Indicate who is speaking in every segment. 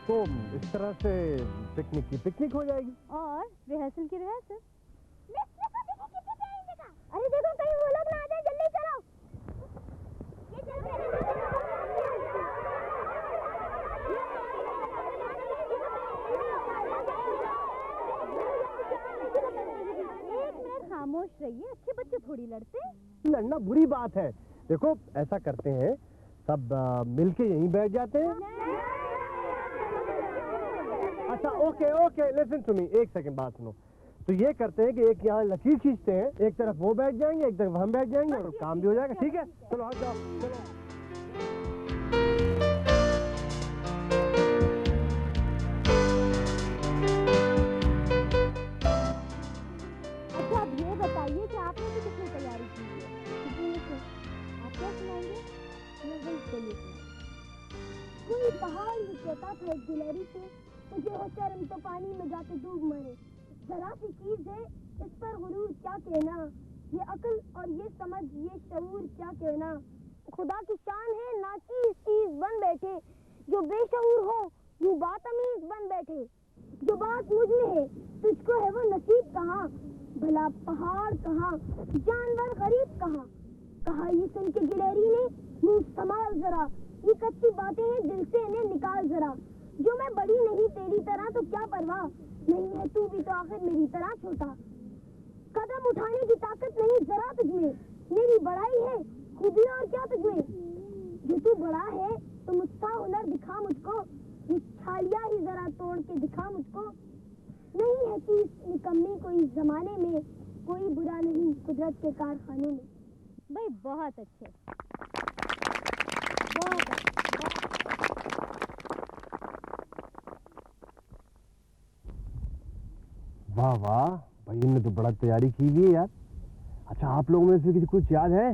Speaker 1: तो इस तरह से पिकनिक की पिकनिक हो जाएगी
Speaker 2: और रिहर्सल की रिहर्सल। अरे देखो कहीं वो लोग ना आ जाए, जल्दी चलो। एक मिनट खामोश रहिए, अच्छे बच्चे थोड़ी लड़ते।
Speaker 1: लड़ना बुरी बात है। देखो ऐसा करते हैं, सब मिलके यहीं बैठ जाते हैं। अच्छा okay okay, listen to me, एक सेकंड बात सुनो। तो ये करते हैं कि एक यहाँ लकीर खींचते हैं, एक तरफ वो बैठ जाएंगे, एक तरफ हम बैठ जाएंगे और काम भी हो जाएगा। ठीक है, चलो आ जाओ, चलो।
Speaker 2: अच्छा अब ये बताइए कि आपने भी कितनी तैयारी की है? आप क्या सुनाएंगे? कोई पहाड़ ही कहता था एक गिलहरी से, मुझे है शर्म तो पानी में जाके डूब मरे। जरा सी चीज है इस पर गुरूर क्या कहना, ये अक्ल और ये समझ ये शऊर क्या कहना। खुदा की शान है नाचीज चीज बन बैठे, जो बेशऊर हो यूं बातमीज बन बैठे। जो बात मुझ में है तुझको है वो नसीब कहाँ, भला पहाड़ कहाँ जानवर गरीब कहाँ। कहा ये सुन के गिलहरी ने, मुंह संभाल जरा, ये कच्ची बातें हैं दिल से इन्हें निकाल जरा। जो मैं बड़ी नहीं तेरी तरह तो क्या परवाह, नहीं है तू भी तो आखिर मेरी तरह छोटा। कदम उठाने की ताकत नहीं जरा तुझमें, मेरी बड़ाई है खुदी और क्या तुझमें। जो तू बड़ा है तो मुझसा हुनर दिखा मुझको, ये छालिया ही जरा तोड़ के दिखा मुझको। नहीं है कि निकम्मी कोई जमाने में, कोई बुरा नहीं कुदरत के कारखानों में। भाई बहुत अच्छे, बहुत अच्छे।
Speaker 1: वाह वाह, भाई इनने तो बड़ा तैयारी की हुई है यार। अच्छा आप लोगों में से किसी कुछ याद है?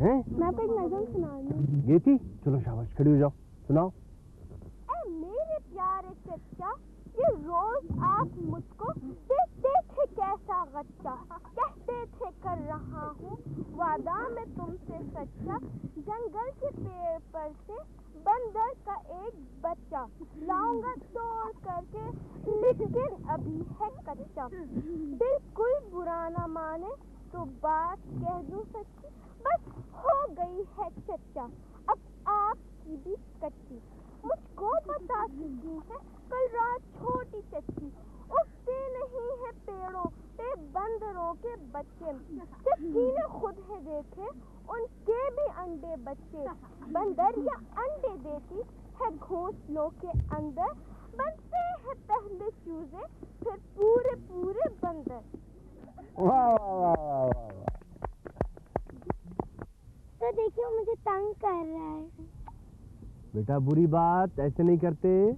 Speaker 1: हैं?
Speaker 2: मैं तो एक नज़म सुनाऊंगी।
Speaker 1: ये थी, चलो शाबाश, खड़ी हो जाओ, सुनाओ।
Speaker 2: ऐ मेरे प्यारे चचा, ये रोज आप मुझको देखते थे कैसा गच्चा, कहते थे कर रहा हूँ वादा मैं तुमसे सच्चा। जंगल के पेड़ पर से बंदर का एक बच्चा लाऊंगा तोड़ करके, लेकिन अभी है कच्चा। बिल्कुल बुरा न माने तो बात कह दूं सच्ची, बस हो गई है चच्चा अब आपकी भी कच्ची। मुझको बता चुकी है कल रात छोटी चच्ची, उगते नहीं है पेड़ों पे बंदरों के बच्चे। चच्ची ने खुद है देखे उनके भी अंडे बच्चे, बंदर या अंडे देती है घोंसलों के अंदर, बनते हैं पहले चूजे फिर पूरे पूरे बंदर।
Speaker 1: वाह वाह वाह वाह वाह।
Speaker 2: तो देखिए मुझे तंग कर रहा है।
Speaker 1: बेटा बुरी बात, ऐसे नहीं करते।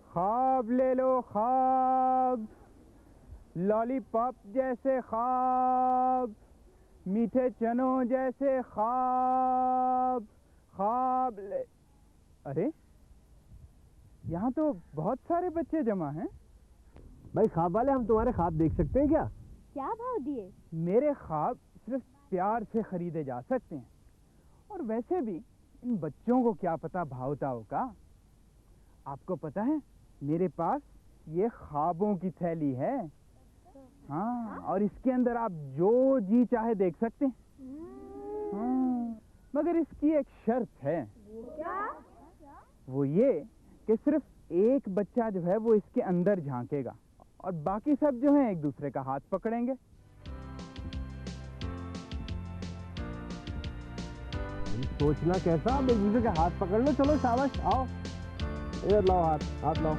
Speaker 3: ख्वाब ले लो ख्वाब, लॉलीपॉप जैसे ख्वाब, मीठे चनों जैसे ख्वाब, ख्वाब ले। अरे यहाँ तो बहुत सारे बच्चे जमा हैं।
Speaker 1: भाई ख्वाब वाले, हम तुम्हारे ख्वाब देख सकते हैं क्या?
Speaker 2: क्या भाव दिए?
Speaker 3: मेरे ख्वाब सिर्फ प्यार से खरीदे जा सकते हैं, और वैसे भी इन बच्चों को क्या पता भाव ताव का। आपको पता है मेरे पास ये ख्वाबों की थैली है। हाँ, और इसके अंदर आप जो जी चाहे देख सकते हैं। हाँ, मगर इसकी एक शर्त है।
Speaker 2: क्या?
Speaker 3: वो ये कि सिर्फ एक बच्चा जो है वो इसके अंदर झांकेगा और बाकी सब जो है एक दूसरे का हाथ पकड़ेंगे।
Speaker 1: सोचना कैसा, अब एक दूसरे के हाथ पकड़ लो, चलो शाबाश, आओ इधर लाओ, हाथ हाथ लाओ।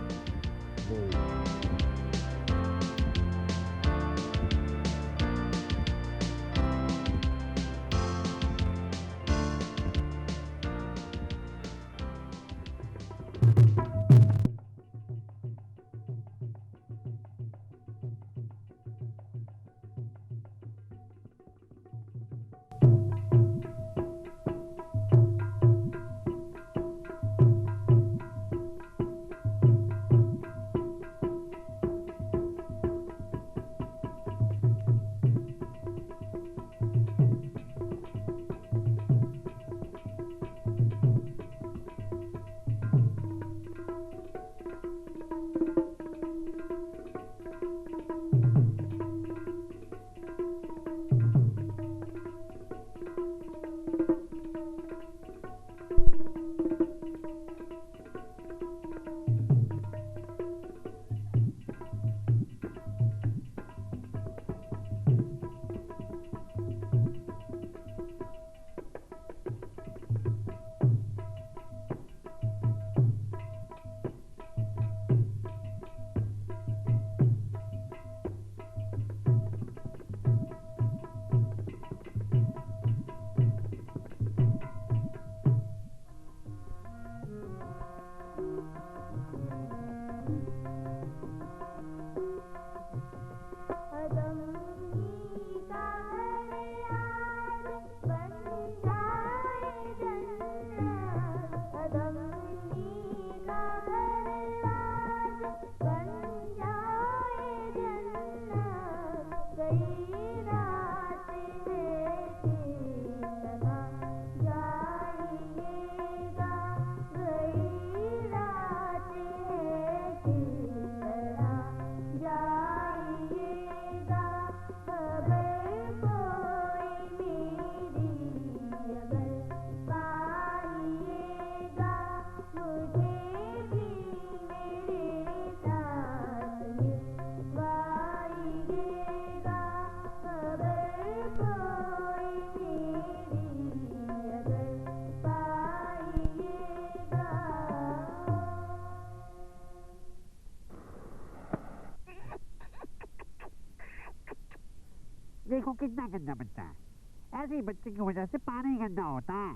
Speaker 4: देखो कितना गंदा बनता है। ऐसे ही बच्चे की वजह से पानी गंदा होता है।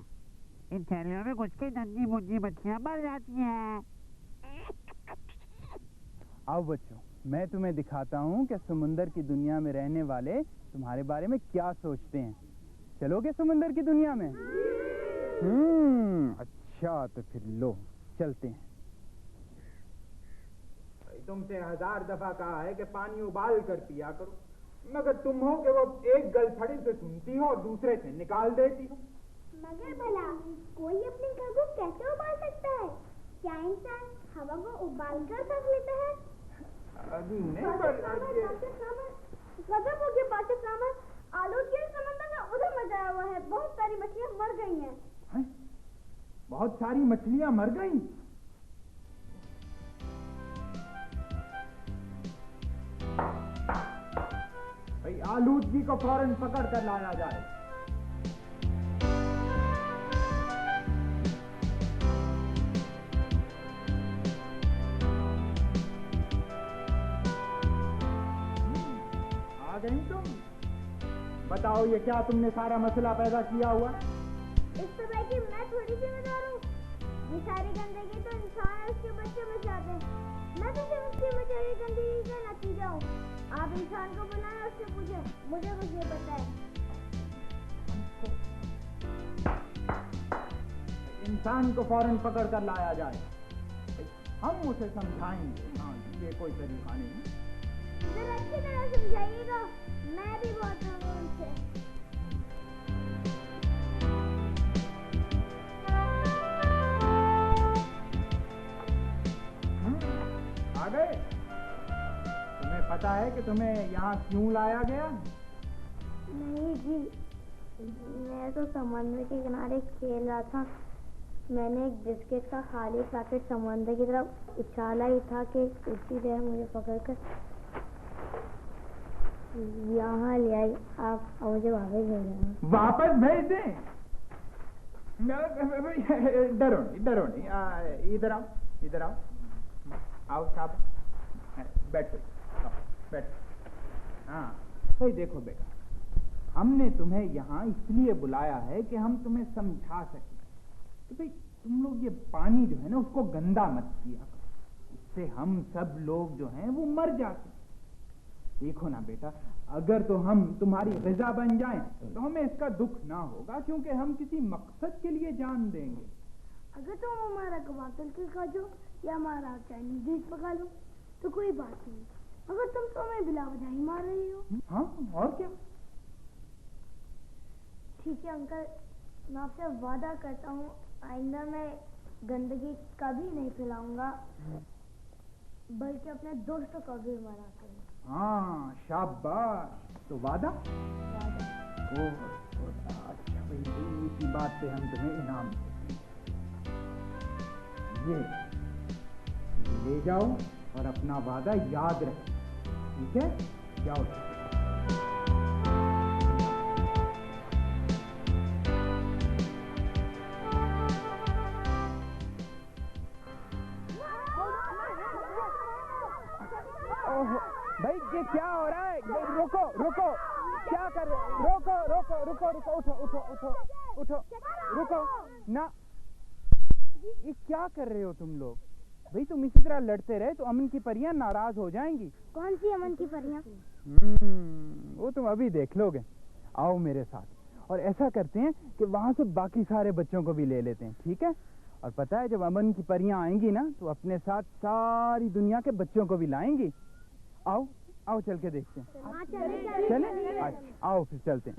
Speaker 4: इन थैलियों में घुस के नन्ही मुन्नी मछलियां मर जाती हैं।
Speaker 3: आओ बच्चों, मैं तुम्हें दिखाता हूँ कि समुंदर की दुनिया में रहने वाले तुम्हारे बारे में क्या सोचते हैं। चलोगे समुंदर की दुनिया में? अच्छा, तो फिर लो चलते हैं। तुमसे 1000 दफा कहा है कि पानी उबाल कर पिया करो, मगर तुम हो कि वो एक गलथड़ी से सुनती हो और दूसरे से निकाल देती हो।
Speaker 2: मगर भला कोई अपने घर को कैसे उबाल सकता है? क्या इंसान हवा को उबाल कर रख लेता है?
Speaker 3: नहीं,
Speaker 2: गजब हो गया पाचक सामर। आलूगी समंदर का उधर मचाया हुआ है। बहुत सारी मछलियां मर गई हैं।
Speaker 3: बहुत सारी मछलियां मर गई? भाई आलूदगी को फौरन पकड़ कर लाया जाए। आ गई तुम? बताओ ये क्या तुमने सारा मसला पैदा किया हुआ?
Speaker 2: इस तरह की मैं थोड़ी जिम्मेदार हूँ। ये सारी गंदगी तो इंसान और उसके बच्चे मचाते हैं। मैं तो सिर्फ उसकी मचाई गंदगी का नतीजा हूँ। आप इंसान को बुलाएं, उससे पूछें, मुझे कुछ नहीं पता है।
Speaker 3: इंसान को फौरन पकड़ कर लाया जाए। हम उसे समझाएंगे। हाँ, ये कोई तरीका नहीं।
Speaker 2: जरा अच्छी तरह समझाइएगा, मैं भी बहुत हूँ उनसे।
Speaker 3: आ गए? तुम्हें पता है कि तुम्हें यहाँ क्यों लाया गया?
Speaker 2: नहीं जी, मैं तो समुद्र के किनारे खेल रहा था। मैंने एक बिस्किट का खाली पैकेट समुद्र की तरफ उछाला ही था कि उसी देर मुझे पकड़कर यहाँ ले आई। आप मुझे वापस भेज दें।
Speaker 3: वापस भेज दें? डरो नहीं, डरो नहीं। इधर आओ, इधर आओ। आओ साहब, बैठो, बैठो। हाँ भाई, देखो बेटा, हमने तुम्हें यहाँ इसलिए बुलाया है कि हम तुम्हें समझा सकें कि भाई तुम लोग ये पानी जो है ना उसको गंदा मत किया करो। इससे हम सब लोग जो हैं वो मर जाते हैं। देखो ना बेटा, अगर तो हम तुम्हारी ग़िज़ा बन जाएं तो हमें इसका दुख ना होगा, क्योंकि हम किसी मकसद के लिए जान देंगे।
Speaker 2: अगर तुम हमारा कबाब तल के खा जाओ या हमारा चाइनीज डिश पका लो तो कोई बात नहीं। अगर तुम तो हमें बिला वजह ही मार रही हो।
Speaker 3: हाँ, और क्या?
Speaker 2: ठीक है अंकल, मैं आपसे वादा करता हूँ आइंदा मैं गंदगी कभी नहीं फैलाऊंगा, बल्कि अपने दोस्तों को भी मना करूँगा।
Speaker 3: हाँ, शाबाश। तो वादा?
Speaker 2: वादा।
Speaker 3: ओह, अच्छा भाई, इसी बात पे हम तुम्हें इनाम देंगे। ये ले जाओ और अपना वादा याद रखो, ठीक है? जाओ। भाई ये क्या हो रहा है? रुको रुको, क्या कर रहे हो? रुको रुको रुको रुको, उठो उठो उठो उठो, रुको ना। ये क्या कर रहे हो तुम लोग? भाई तुम इसी तरह लड़ते रहे तो अमन की परियां नाराज हो जाएंगी।
Speaker 2: कौन सी अमन की परियां?
Speaker 3: वो तुम अभी देख लोगे। आओ मेरे साथ, और ऐसा करते हैं कि वहां से बाकी सारे बच्चों को भी ले लेते हैं, ठीक है? और पता है, जब अमन की परियां आएंगी ना तो अपने साथ सारी दुनिया के बच्चों को भी लाएंगी। आओ आओ, चल के देखते हैं। चले? अच्छा, आओ फिर चलते हैं।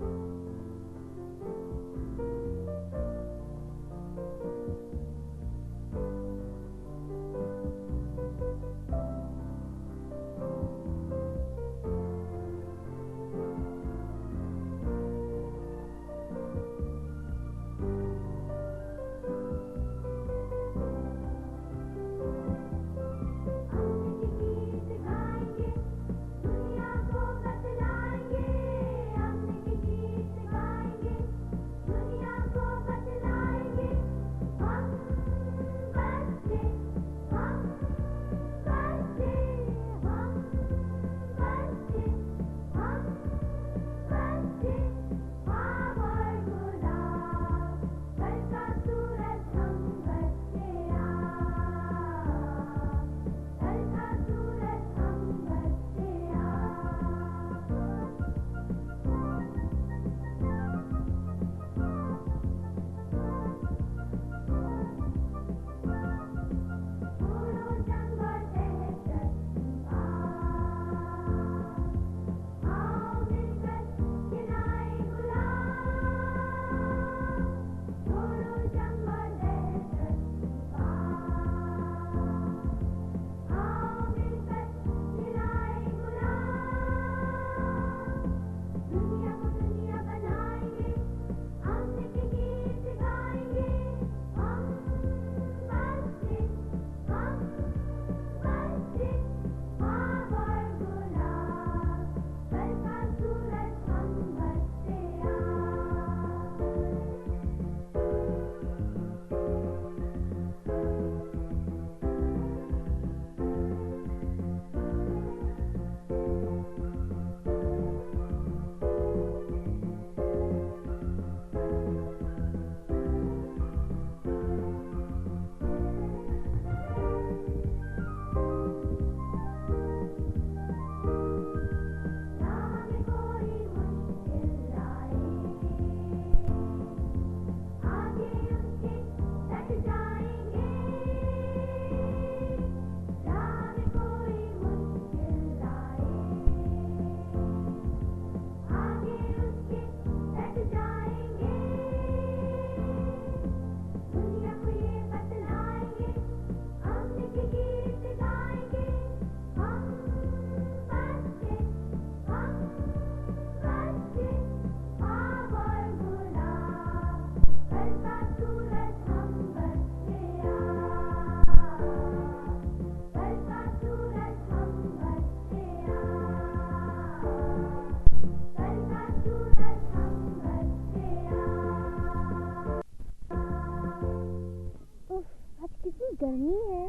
Speaker 2: करनी है।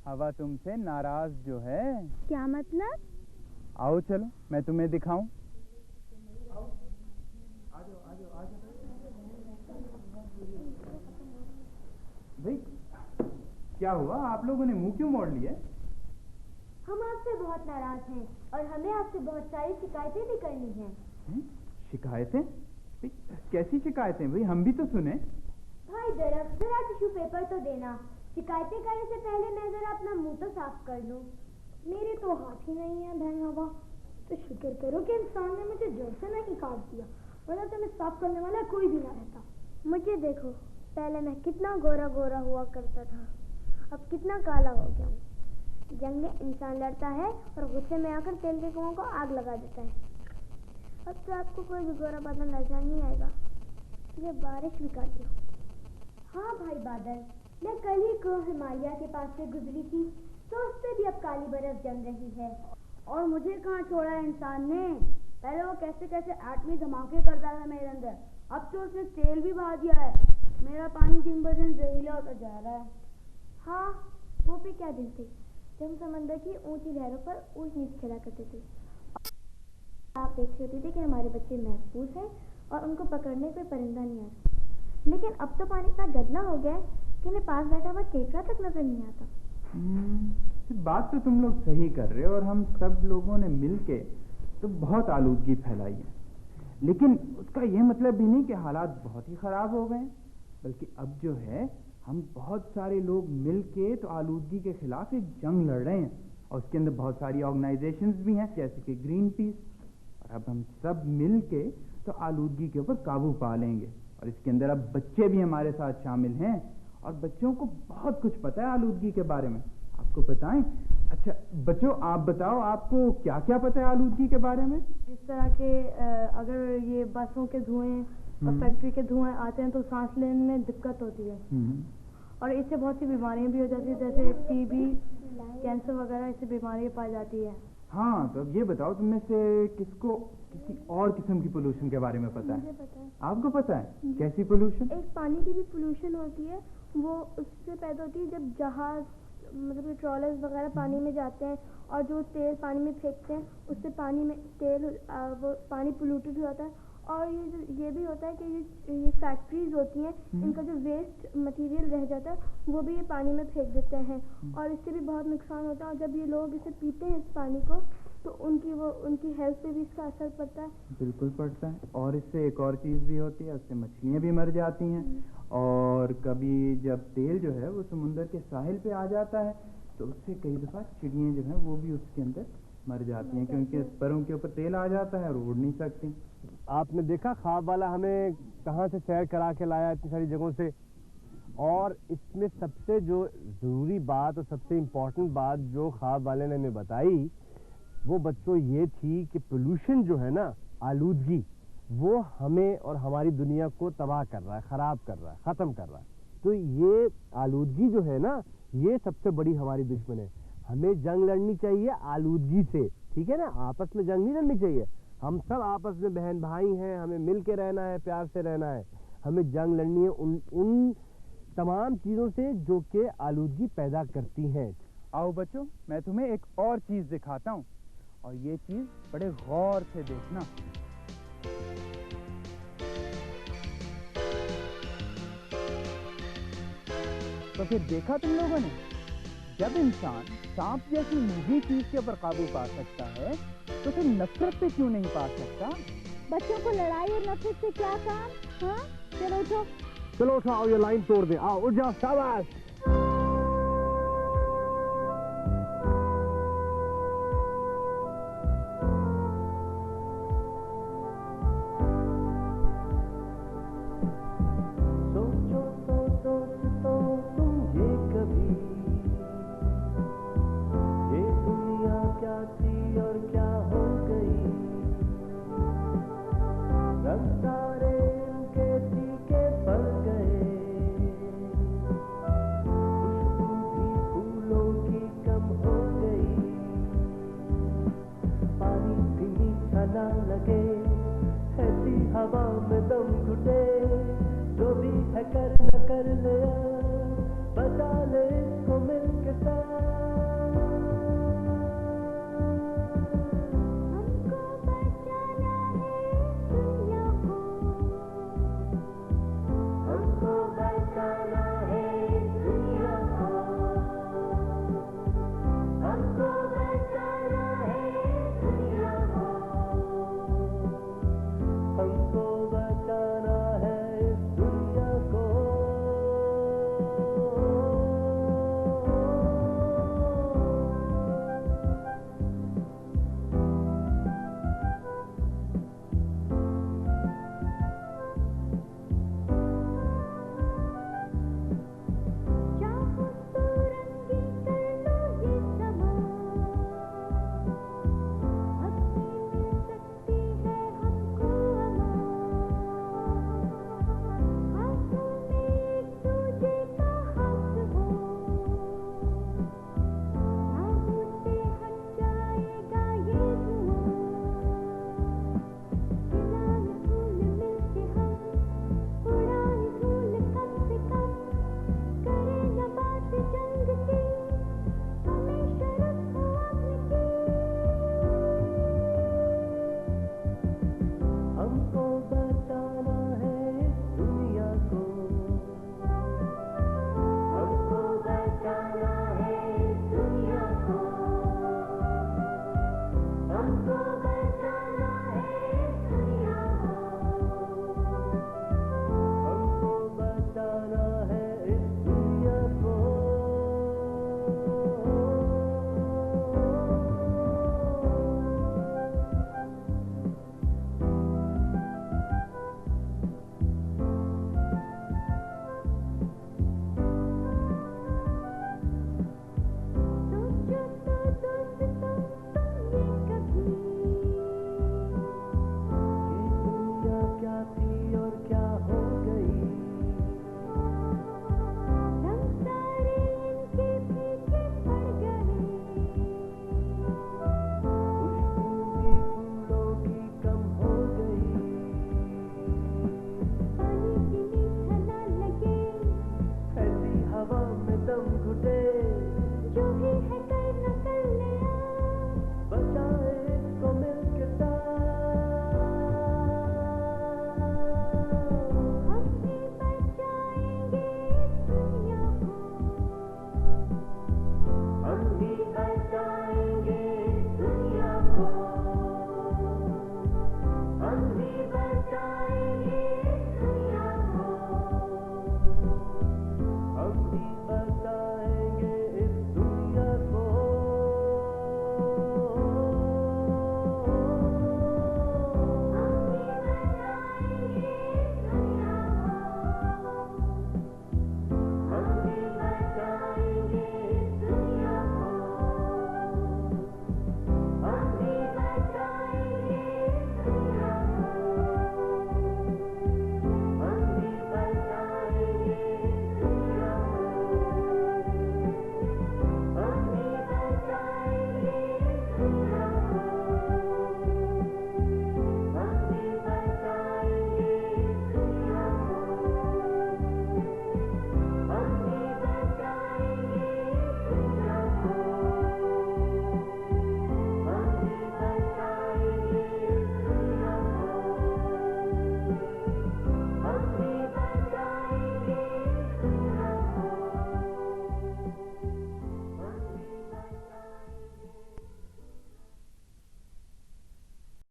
Speaker 3: हवा तुमसे नाराज जो है।
Speaker 2: क्या मतलब?
Speaker 3: आओ चलो मैं तुम्हें दिखाऊं। भाई क्या हुआ, आप लोगों ने मुंह क्यों मोड़ लिया?
Speaker 2: हम आपसे बहुत नाराज हैं और हमें आपसे बहुत सारी शिकायतें भी करनी हैं।
Speaker 3: शिकायतें? भाई, कैसी शिकायतें भाई, हम भी तो सुने।
Speaker 2: भाई दरअसल जरा टिश्यू पेपर तो देना। शिकायतें करने से पहले मैं जरा अपना मुंह तो साफ कर लूं। मेरे तो हाथ ही नहीं है बहन हवा, तो शुक्र करो कि इंसान ने मुझे जड़ से नहीं काट दिया, वरना तो मैं साफ करने वाला कोई भी ना रहता। मुझे देखो, पहले मैं कितना गोरा गोरा हुआ करता था, अब कितना काला हो गया हूँ। जंग में इंसान लड़ता है और गुस्से में आकर तेल के कुओं को आग लगा देता है। अब तो आपको कोई भी गोरा बादल नजर नहीं आएगा, ये बारिश भी काटी हो। हाँ भाई बादल, मैं कल ही को हिमालय के पास से गुजरी थी, तो उस पे भी अब काली बर्फ जम रही है। और मुझे कहाँ छोड़ा है इंसान ने। पहले वो कैसे कैसे एटमी धमाके करता था मेरे अंदर, अब तो उसने तेल भी बहा दिया है। मेरा पानी दिन ब दिन जहरीला होता जा रहा है। हाँ, वो भी क्या दिन थे जब हम समंदर की ऊंची लहरों पर ऊंच नीच खेला करते थे। आप देख रहे थे कि हमारे बच्चे महफूज हैं और उनको पकड़ने कोई परिंदा नहीं आता। लेकिन अब तो पानी इतना गंदा हो गया है कि उन्हें पास बैठा हुआ केकड़ा तक नजर नहीं आता।
Speaker 3: बात तो तुम लोग सही कर रहे हो, और हम सब लोगों ने मिलके तो बहुत आलूदगी फैलाई है, लेकिन उसका ये मतलब भी नहीं कि हालात बहुत ही खराब हो गए हैं। बल्कि अब जो है हम बहुत सारे लोग मिलके तो आलूदगी के खिलाफ एक जंग लड़ रहे हैं, और उसके अंदर बहुत सारी ऑर्गेनाइजेशंस भी हैं जैसे कि ग्रीन पीस। और अब हम सब मिलके तो आलूदगी के ऊपर काबू पा लेंगे, और इसके अंदर अब बच्चे भी हमारे साथ शामिल हैं, और बच्चों को बहुत कुछ पता है आलूदगी के बारे में। आपको बताएं? अच्छा बच्चों, आप बताओ, आपको क्या क्या पता है आलूदगी के बारे में?
Speaker 2: जिस तरह के अगर ये बसों के धुएं और फैक्ट्री के धुएं आते हैं तो सांस लेने में दिक्कत होती है, और इससे बहुत सी बीमारियां भी हो जाती है, जैसे टीबी, कैंसर वगैरह, इससे बीमारियां पाई जाती है।
Speaker 3: हाँ, तो अब ये बताओ, तुम में से किसको किसी और किस्म की पोल्यूशन के बारे में पता है?
Speaker 2: मुझे पता है।
Speaker 3: आपको पता है? कैसी पोल्यूशन?
Speaker 2: एक पानी की भी पोल्यूशन होती है, वो उससे पैदा होती है जब जहाज, मतलब ट्रॉलर्स वगैरह पानी में जाते हैं और जो तेल पानी में फेंकते हैं उससे पानी में तेल वो पानी पोल्यूटेड हो जाता है। और ये भी होता है कि ये फैक्ट्रीज होती हैं, इनका जो वेस्ट मटेरियल रह जाता है वो भी ये पानी में फेंक देते हैं, और इससे भी बहुत नुकसान होता है। और जब ये लोग इसे पीते हैं इस पानी को, तो उनकी हेल्थ पे भी इसका असर पड़ता है।
Speaker 3: बिल्कुल पड़ता है, और इससे एक और चीज़ भी होती है, उससे मछलियाँ भी मर जाती हैं। और कभी जब तेल जो है वो समुंदर के साहिल पे आ जाता है तो उससे कई दफ़ा चिड़ियाँ जो हैं वो भी उसके अंदर मर जाती हैं, क्योंकि परों के ऊपर तेल आ जाता है और उड़ नहीं सकती।
Speaker 1: आपने देखा ख्वाब वाला हमें कहाँ से सैर करा के लाया इतनी सारी जगहों से। और इसमें सबसे जो ज़रूरी बात और सबसे इम्पोर्टेंट बात जो ख्वाब वाले ने हमें बताई, वो बच्चों ये थी कि पोल्यूशन जो है ना, आलूदगी, वो हमें और हमारी दुनिया को तबाह कर रहा है, ख़राब कर रहा है, ख़त्म कर रहा है। तो ये आलूदगी जो है ना, ये सबसे बड़ी हमारी दुश्मन है। हमें जंग लड़नी चाहिए आलूदगी से, ठीक है ना? आपस में जंग नहीं लड़नी चाहिए। हम सब आपस में बहन भाई हैं, हमें मिल के रहना है, प्यार से रहना है। हमें जंग लड़नी है उन तमाम चीज़ों से जो कि आलूदगी पैदा करती हैं।
Speaker 3: आओ बच्चों, मैं तुम्हें एक और चीज़ दिखाता हूँ, और ये चीज़ बड़े गौर से देखना। तो फिर देखा तुम लोगों ने, जब इंसान सांप जैसी मूवी चीज के ऊपर काबू पा सकता है तो फिर नफरत पे क्यों नहीं पा सकता?
Speaker 2: बच्चों को लड़ाई और नफरत से क्या काम? हाँ, चलो उठो।
Speaker 1: चलो उठाओ, ये लाइन तोड़ दे। आओ उठ जाओ, शाबाश।